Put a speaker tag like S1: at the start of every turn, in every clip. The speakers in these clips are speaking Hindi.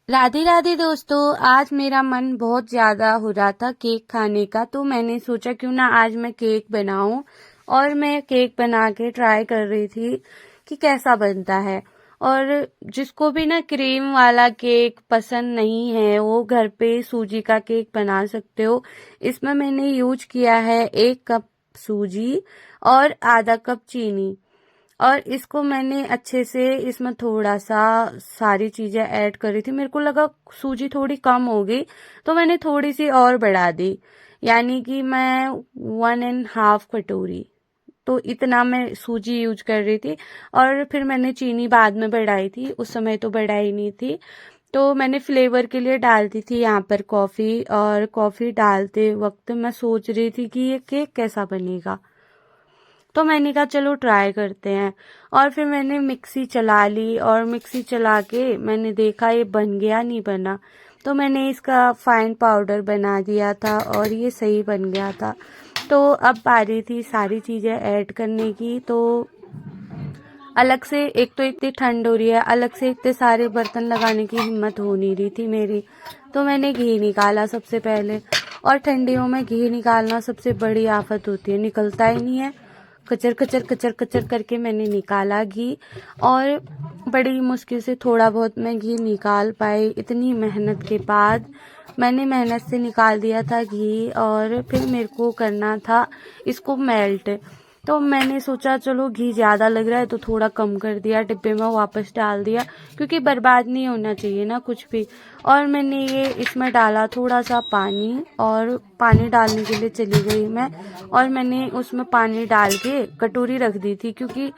S1: राधे राधे दोस्तों। आज मेरा मन बहुत ज़्यादा हो रहा था केक खाने का, तो मैंने सोचा क्यों ना आज मैं केक बनाऊं। और मैं केक बना के ट्राई कर रही थी कि कैसा बनता है। और जिसको भी ना क्रीम वाला केक पसंद नहीं है वो घर पे सूजी का केक बना सकते हो। इसमें मैंने यूज किया है 1 कप सूजी और आधा कप चीनी। और इसको मैंने अच्छे से इसमें थोड़ा सा सारी चीजें ऐड करी थी। मेरे को लगा सूजी थोड़ी कम हो गई, तो मैंने थोड़ी सी और बढ़ा दी। यानी कि मैं 1.5 कटोरी, तो इतना मैं सूजी यूज कर रही थी। और फिर मैंने चीनी बाद में बढ़ाई थी, उस समय तो बढ़ाई नहीं थी। तो मैंने फ्लेवर के लिए डाल दी थी यहाँ पर कॉफी। और कॉफी डालते वक्त मैं सोच रही थी कि ये केक कैसा बनेगा, तो मैंने कहा चलो ट्राई करते हैं। और फिर मैंने मिक्सी चला ली, और मिक्सी चला के मैंने देखा ये बन गया नहीं बना, तो मैंने इसका फाइन पाउडर बना दिया था और ये सही बन गया था। तो अब बारी थी सारी चीज़ें ऐड करने की। तो अलग से, एक तो इतनी ठंड हो रही है, अलग से इतने सारे बर्तन लगाने की हिम्मत हो नहीं रही थी मेरी। तो मैंने घी निकाला सबसे पहले। और ठंडियों में घी निकालना सबसे बड़ी आफत होती है, निकलता ही नहीं है। कचर कचर कचर कचर करके मैंने निकाला घी। और बड़ी मुश्किल से थोड़ा बहुत मैं घी निकाल पाई। इतनी मेहनत के बाद मैंने मेहनत से निकाल दिया था घी। और फिर मेरे को करना था इसको मेल्ट। तो मैंने सोचा चलो घी ज़्यादा लग रहा है तो थोड़ा कम कर दिया, डिब्बे में वापस डाल दिया, क्योंकि बर्बाद नहीं होना चाहिए ना कुछ भी। और मैंने ये इसमें डाला थोड़ा सा पानी, और पानी डालने के लिए चली गई मैं। और मैंने उसमें पानी डाल के कटोरी रख दी थी, क्योंकि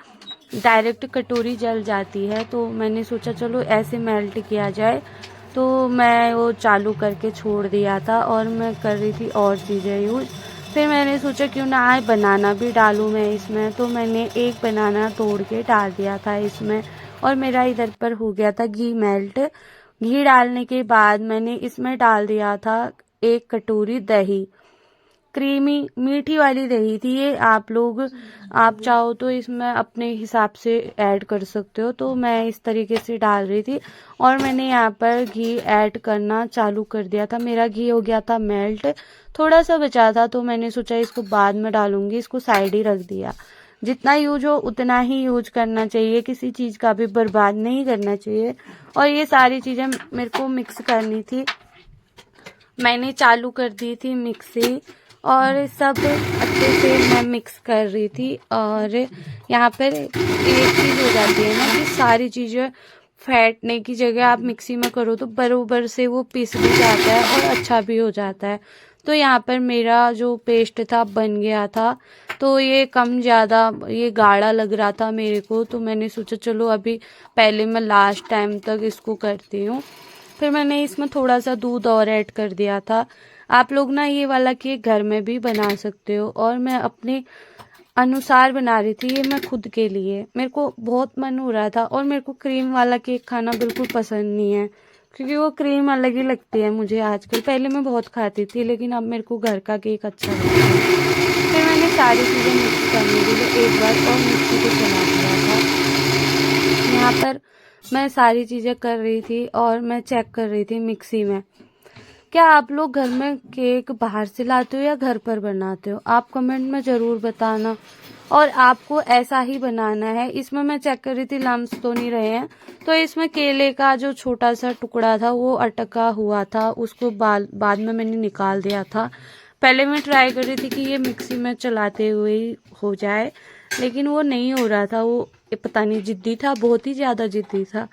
S1: डायरेक्ट कटोरी जल जाती है। तो मैंने सोचा चलो ऐसे मेल्ट किया जाए। तो मैं वो चालू करके छोड़ दिया था, और मैं कर रही थी और चीज़ें यूज। फिर मैंने सोचा क्यों ना आज बनाना भी डालूं मैं इसमें, तो मैंने एक बनाना तोड़ के डाल दिया था इसमें। और मेरा इधर पर हो गया था घी मेल्ट। घी डालने के बाद मैंने इसमें डाल दिया था 1 कटोरी दही। क्रीमी मीठी वाली दही थी ये। आप लोग, आप चाहो तो इसमें अपने हिसाब से ऐड कर सकते हो, तो मैं इस तरीके से डाल रही थी। और मैंने यहाँ पर घी ऐड करना चालू कर दिया था। मेरा घी हो गया था मेल्ट, थोड़ा सा बचा था, तो मैंने सोचा इसको बाद में डालूंगी, इसको साइड ही रख दिया। जितना यूज हो उतना ही यूज करना चाहिए, किसी चीज़ का भी बर्बाद नहीं करना चाहिए। और ये सारी चीज़ें मेरे को मिक्स करनी थी, मैंने चालू कर दी थी मिक्सी। और सब अच्छे से मैं मिक्स कर रही थी। और यहाँ पर एक चीज़ हो जाती है ना कि सारी चीज़ें फेंटने की जगह आप मिक्सी में करो तो बरोबर से वो पीस भी जाता है और अच्छा भी हो जाता है। तो यहाँ पर मेरा जो पेस्ट था बन गया था। तो ये कम ज़्यादा, ये गाढ़ा लग रहा था मेरे को, तो मैंने सोचा चलो अभी पहले मैं लास्ट टाइम तक इसको करती हूँ। फिर मैंने इसमें थोड़ा सा दूध और ऐड कर दिया था। आप लोग ना ये वाला केक घर में भी बना सकते हो। और मैं अपने अनुसार बना रही थी, ये मैं खुद के लिए, मेरे को बहुत मन हो रहा था। और मेरे को क्रीम वाला केक खाना बिल्कुल पसंद नहीं है, क्योंकि वो क्रीम अलग ही लगती है मुझे आजकल। पहले मैं बहुत खाती थी, लेकिन अब मेरे को घर का केक अच्छा लगता है। फिर मैंने सारी चीज़ें मिक्स करने के लिए एक बार और मिक्सी को चला दिया था। यहाँ पर मैं सारी चीज़ें कर रही थी और मैं चेक कर रही थी मिक्सी में। क्या आप लोग घर में केक बाहर से लाते हो या घर पर बनाते हो? आप कमेंट में ज़रूर बताना। और आपको ऐसा ही बनाना है। इसमें मैं चेक कर रही थी लम्स तो नहीं रहे हैं, तो इसमें केले का जो छोटा सा टुकड़ा था वो अटका हुआ था, उसको बाद में मैंने निकाल दिया था। पहले मैं ट्राई कर रही थी कि ये मिक्सी में चलाते हुए ही हो जाए, लेकिन वो नहीं हो रहा था। वो पता नहीं जिद्दी था, बहुत ही ज़्यादा जिद्दी था।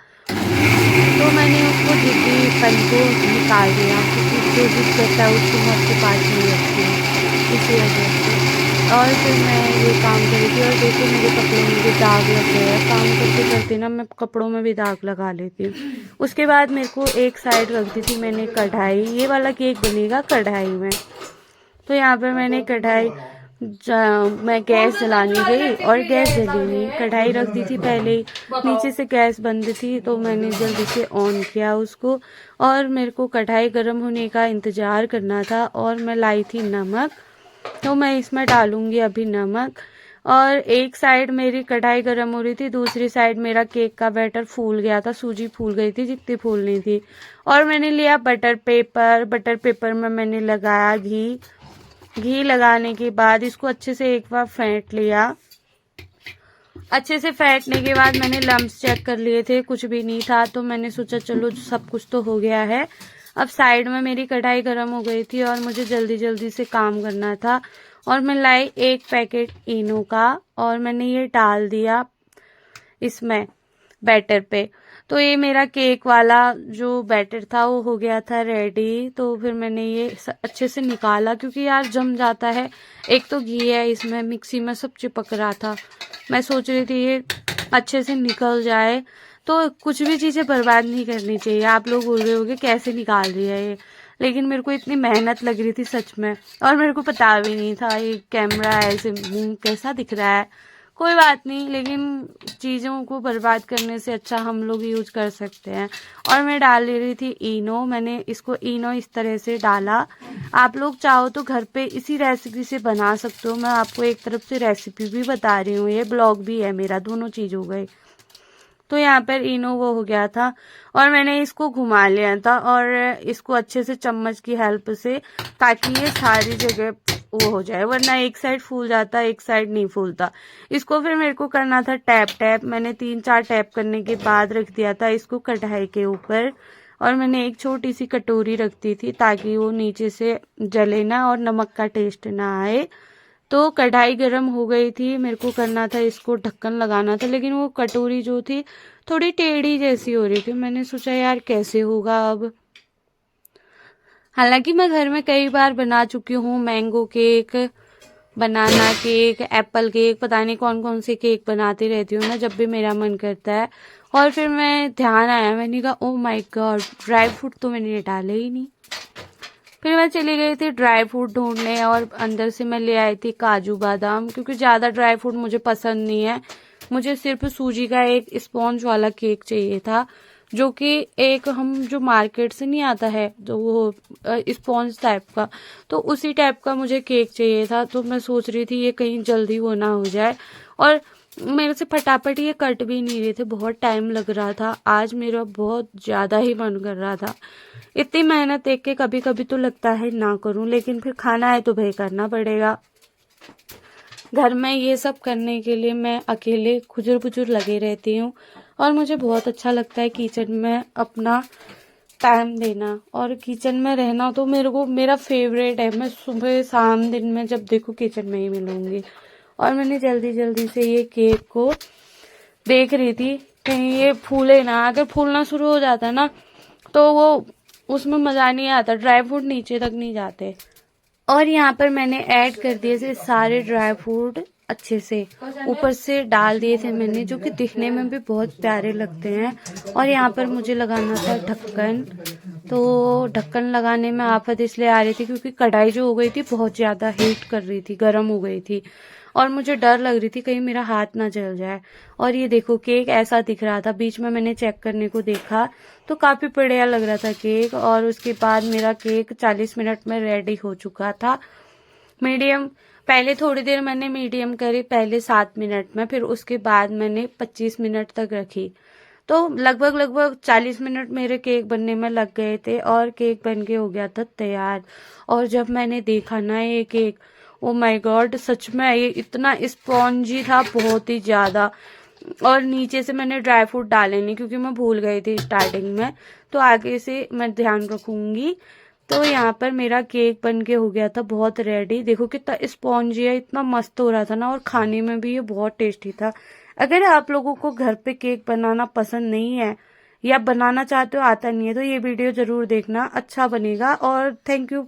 S1: तो मैंने उसको जिद्दीपन को निकाल दिया, क्योंकि जो जिद करता है उसको मैं अपने पास नहीं रखती हूँ, इसी वजह से। और फिर मैं ये काम कर रही थी, और देखो मेरे कपड़ों में भी दाग लग गए हैं। काम करते करते ना मैं कपड़ों में भी दाग लगा लेती हूँ। उसके बाद मेरे को एक साइड रख दी थी मैंने कढ़ाई। ये वाला केक बनेगा कढ़ाई में। तो यहाँ पर मैंने कढ़ाई, मैं गैस जलाने गई और गैस जली नहीं, कढ़ाई रख दी थी पहले ही, नीचे से गैस बंद थी, तो मैंने जल्दी से ऑन किया उसको। और मेरे को कढ़ाई गर्म होने का इंतज़ार करना था। और मैं लाई थी नमक, तो मैं इसमें डालूंगी अभी नमक। और एक साइड मेरी कढ़ाई गर्म हो रही थी, दूसरी साइड मेरा केक का बैटर फूल गया था, सूजी फूल गई थी जितनी फूलनी थी। और मैंने लिया बटर पेपर में मैंने लगाया घी लगाने के बाद इसको अच्छे से एक बार फेंट लिया। अच्छे से फेंटने के बाद मैंने लम्स चेक कर लिए थे, कुछ भी नहीं था, तो मैंने सोचा चलो सब कुछ तो हो गया है। अब साइड में मेरी कढ़ाई गर्म हो गई थी और मुझे जल्दी जल्दी से काम करना था, और मैं लाई एक पैकेट इनो का और मैंने ये डाल दिया इसमें बैटर पे। तो ये मेरा केक वाला जो बैटर था वो हो गया था रेडी। तो फिर मैंने ये अच्छे से निकाला, क्योंकि यार जम जाता है, एक तो घी है इसमें, मिक्सी में सब चिपक रहा था। मैं सोच रही थी ये अच्छे से निकल जाए, तो कुछ भी चीज़ें बर्बाद नहीं करनी चाहिए। आप लोग बोल रहे होगे कैसे निकाल रही है ये, लेकिन मेरे को इतनी मेहनत लग रही थी सच में, और मेरे को पता भी नहीं था ये कैमरा ऐसे मुंह कैसा दिख रहा है। कोई बात नहीं, लेकिन चीज़ों को बर्बाद करने से अच्छा हम लोग यूज कर सकते हैं। और मैं डाल रही थी इनो, मैंने इसको इनो इस तरह से डाला। आप लोग चाहो तो घर पे इसी रेसिपी से बना सकते हो। मैं आपको एक तरफ से रेसिपी भी बता रही हूँ, ये ब्लॉग भी है मेरा, दोनों चीज़ हो गई। तो यहाँ पर इनो वो हो गया था और मैंने इसको घुमा लिया था, और इसको अच्छे से चम्मच की हेल्प से, ताकि ये सारी जगह वो हो जाए, वरना एक साइड फूल जाता, एक साइड नहीं फूलता। इसको फिर मेरे को करना था टैप। मैंने 3-4 टैप करने के बाद रख दिया था इसको कढ़ाई के ऊपर, और मैंने एक छोटी सी कटोरी रख दी थी ताकि वो नीचे से जले ना और नमक का टेस्ट ना आए। तो कढ़ाई गर्म हो गई थी, मेरे को करना था इसको ढक्कन लगाना था, लेकिन वो कटोरी जो थी थोड़ी टेढ़ी जैसी हो रही थी। मैंने सोचा यार कैसे होगा अब। हालांकि मैं घर में कई बार बना चुकी हूँ, मैंगो केक, बनाना केक, एप्पल केक, पता नहीं कौन कौन से केक बनाती रहती हूँ ना जब भी मेरा मन करता है। और फिर मैं ध्यान आया, मैंने कहा oh my God, dry fruit तो मैंने डाले ही नहीं। फिर मैं चली गई थी ड्राई फ्रूट ढूंढने, और अंदर से मैं ले आई थी काजू बादाम, क्योंकि ज़्यादा ड्राई फ्रूट मुझे पसंद नहीं है। मुझे सिर्फ सूजी का एक स्पॉन्ज वाला केक चाहिए था, जो कि एक हम जो मार्केट से नहीं आता है जो वो स्पॉन्ज टाइप का, तो उसी टाइप का मुझे केक चाहिए था। तो मैं सोच रही थी ये कहीं जल्दी वो ना हो जाए, और मेरे से फटाफट ये कट भी नहीं रहे थे, बहुत टाइम लग रहा था। आज मेरा बहुत ज़्यादा ही मन कर रहा था। इतनी मेहनत देख के कभी कभी तो लगता है ना करूं, लेकिन फिर खाना है तो भाई करना पड़ेगा। घर में ये सब करने के लिए मैं अकेले खुजर पुजर लगे रहती हूँ, और मुझे बहुत अच्छा लगता है किचन में अपना टाइम देना, और किचन में रहना तो मेरे को मेरा फेवरेट है। मैं सुबह शाम दिन में जब देखो किचन में ही मिलूंगी। और मैंने जल्दी जल्दी से ये केक को देख रही थी कहीं ये फूले ना, अगर फूलना शुरू हो जाता ना तो वो उसमें मज़ा नहीं आता, ड्राई फ्रूट नीचे तक नहीं जाते। और यहाँ पर मैंने ऐड कर दिए थे सारे ड्राई फ्रूट, अच्छे से ऊपर से डाल दिए थे मैंने, जो कि दिखने में भी बहुत प्यारे लगते हैं। और यहाँ पर मुझे लगाना था ढक्कन। तो ढक्कन लगाने में आफत इसलिए आ रही थी क्योंकि कढ़ाई जो हो गई थी बहुत ज़्यादा हीट कर रही थी, गर्म हो गई थी, और मुझे डर लग रही थी कहीं मेरा हाथ ना जल जाए। और ये देखो केक ऐसा दिख रहा था, बीच में मैंने चेक करने को देखा तो काफ़ी बढ़िया लग रहा था केक। और उसके बाद मेरा केक 40 मिनट में रेडी हो चुका था। मीडियम, पहले थोड़ी देर मैंने मीडियम करी, पहले 7 मिनट में, फिर उसके बाद मैंने 25 मिनट तक रखी। तो लगभग 40 मिनट मेरे केक बनने में लग गए थे, और केक बन के हो गया था तैयार। और जब मैंने देखा ना ये केक, ओ माय गॉड, सच में ये इतना स्पॉन्जी था, बहुत ही ज़्यादा। और नीचे से मैंने ड्राई फ्रूट डाले नहीं क्योंकि मैं भूल गई थी स्टार्टिंग में, तो आगे से मैं ध्यान रखूंगी। तो यहाँ पर मेरा केक बन के हो गया था बहुत रेडी। देखो कितना स्पॉन्जी है, इतना मस्त हो रहा था ना, और खाने में भी ये बहुत टेस्टी था। अगर आप लोगों को घर पे केक बनाना पसंद नहीं है या बनाना चाहते हो आता नहीं है, तो ये वीडियो जरूर देखना, अच्छा बनेगा। और थैंक यू